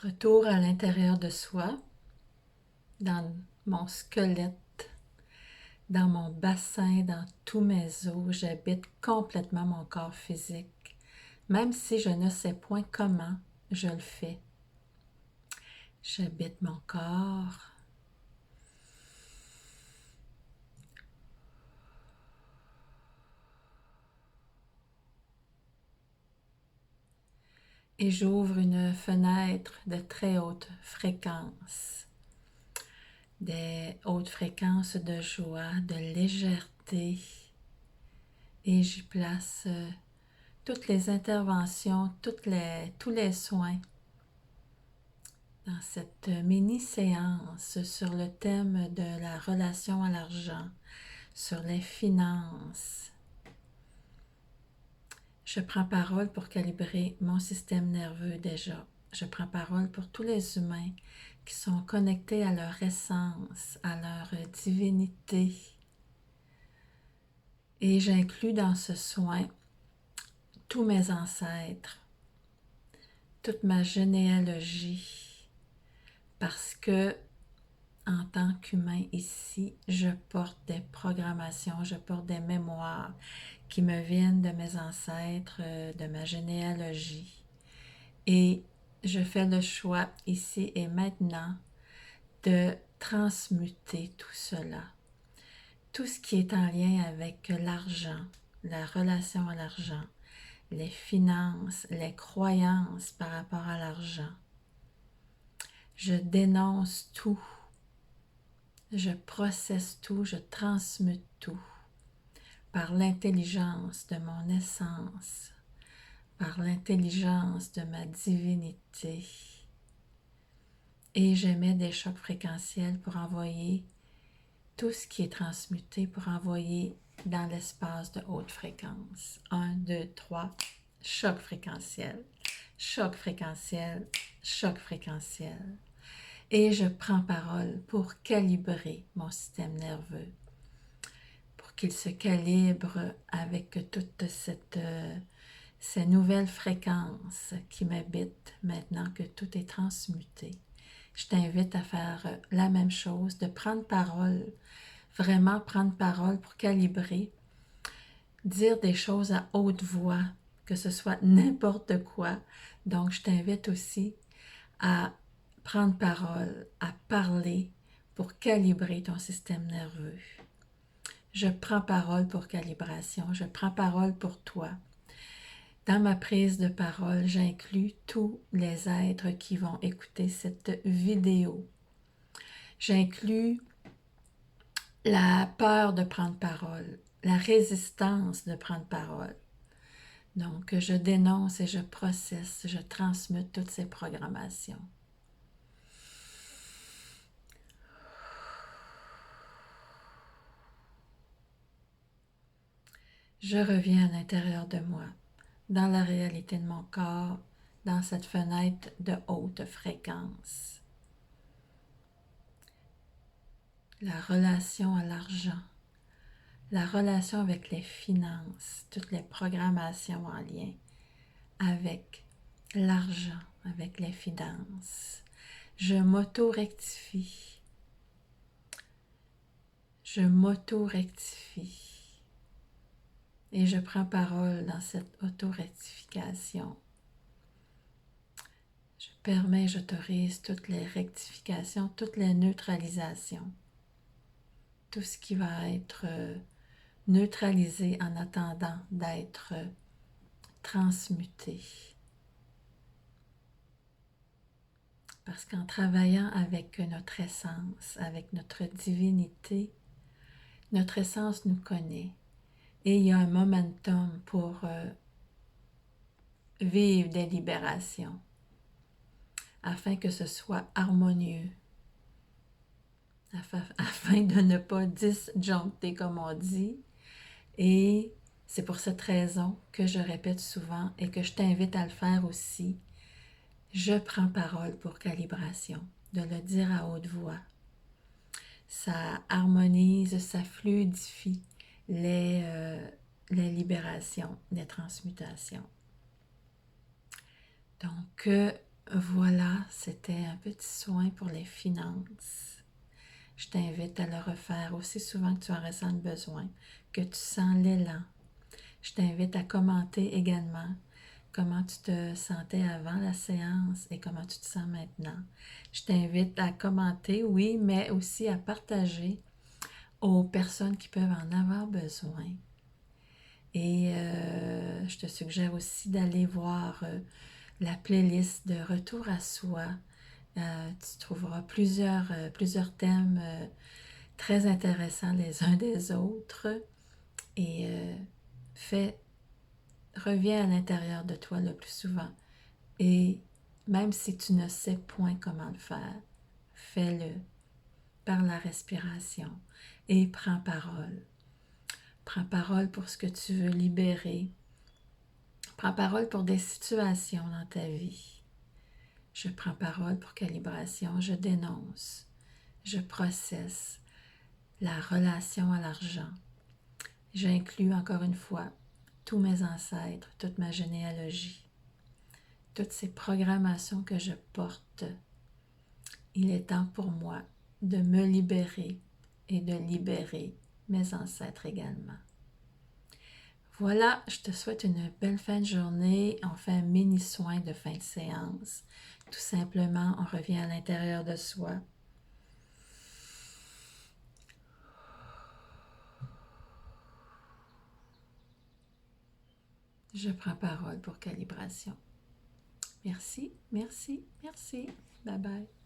Retour à l'intérieur de soi, dans mon squelette, dans mon bassin, dans tous mes os. J'habite complètement mon corps physique, même si je ne sais point comment je le fais. J'habite mon corps. Et j'ouvre une fenêtre de très haute fréquence, des hautes fréquences de joie, de légèreté, et j'y place toutes les interventions, tous les soins dans cette mini-séance sur le thème de la relation à l'argent, sur les finances. Je prends parole pour calibrer mon système nerveux déjà. Je prends parole pour tous les humains qui sont connectés à leur essence, à leur divinité. Et j'inclus dans ce soin tous mes ancêtres, toute ma généalogie, parce que en tant qu'humain ici, je porte des programmations, je porte des mémoires qui me viennent de mes ancêtres, de ma généalogie. Et je fais le choix ici et maintenant de transmuter tout cela. Tout ce qui est en lien avec l'argent, la relation à l'argent, les finances, les croyances par rapport à l'argent. Je dénonce tout. Je processe tout, je transmute tout par l'intelligence de mon essence, par l'intelligence de ma divinité. Et j'émets des chocs fréquentiels pour envoyer tout ce qui est transmuté, pour envoyer dans l'espace de haute fréquence. 1, 2, 3, choc fréquentiel, choc fréquentiel, choc fréquentiel. Et je prends parole pour calibrer mon système nerveux, pour qu'il se calibre avec toutes ces nouvelles fréquences qui m'habitent maintenant que tout est transmuté. Je t'invite à faire la même chose, de prendre parole, vraiment prendre parole pour calibrer, dire des choses à haute voix, que ce soit n'importe quoi. Donc, je t'invite aussi à prendre parole, à parler pour calibrer ton système nerveux. Je prends parole pour calibration, je prends parole pour toi. Dans ma prise de parole, j'inclus tous les êtres qui vont écouter cette vidéo. J'inclus la peur de prendre parole, la résistance de prendre parole. Donc, je dénonce et je processe, je transmute toutes ces programmations. Je reviens à l'intérieur de moi, dans la réalité de mon corps, dans cette fenêtre de haute fréquence. La relation à l'argent, la relation avec les finances, toutes les programmations en lien avec l'argent, avec les finances. Je m'auto-rectifie. Je m'auto-rectifie. Et je prends parole dans cette auto-rectification. Je permets, j'autorise toutes les rectifications, toutes les neutralisations. Tout ce qui va être neutralisé en attendant d'être transmuté. Parce qu'en travaillant avec notre essence, avec notre divinité, notre essence nous connaît. Et il y a un momentum pour vivre des libérations, afin que ce soit harmonieux, afin de ne pas disjoncter, comme on dit. Et c'est pour cette raison que je répète souvent et que je t'invite à le faire aussi. Je prends parole pour calibration, de le dire à haute voix. Ça harmonise, ça fluidifie les libérations, les transmutations. Donc, Voilà, c'était un petit soin pour les finances. Je t'invite à le refaire aussi souvent que tu en ressens le besoin, que tu sens l'élan. Je t'invite à commenter également comment tu te sentais avant la séance et comment tu te sens maintenant. Je t'invite à commenter, oui, mais aussi à partager aux personnes qui peuvent en avoir besoin. Et je te suggère aussi d'aller voir la playlist de Retour à soi. Tu trouveras plusieurs thèmes très intéressants les uns des autres. Et reviens à l'intérieur de toi le plus souvent. Et même si tu ne sais point comment le faire, fais-le par la respiration et prends parole. Prends parole pour ce que tu veux libérer. Prends parole pour des situations dans ta vie. Je prends parole pour calibration, je dénonce, je processe la relation à l'argent. J'inclus encore une fois tous mes ancêtres, toute ma généalogie, toutes ces programmations que je porte. Il est temps pour moi de me libérer et de libérer mes ancêtres également. Voilà, je te souhaite une belle fin de journée. On fait un mini soin de fin de séance. Tout simplement, on revient à l'intérieur de soi. Je prends parole pour calibration. Merci, merci, merci. Bye bye.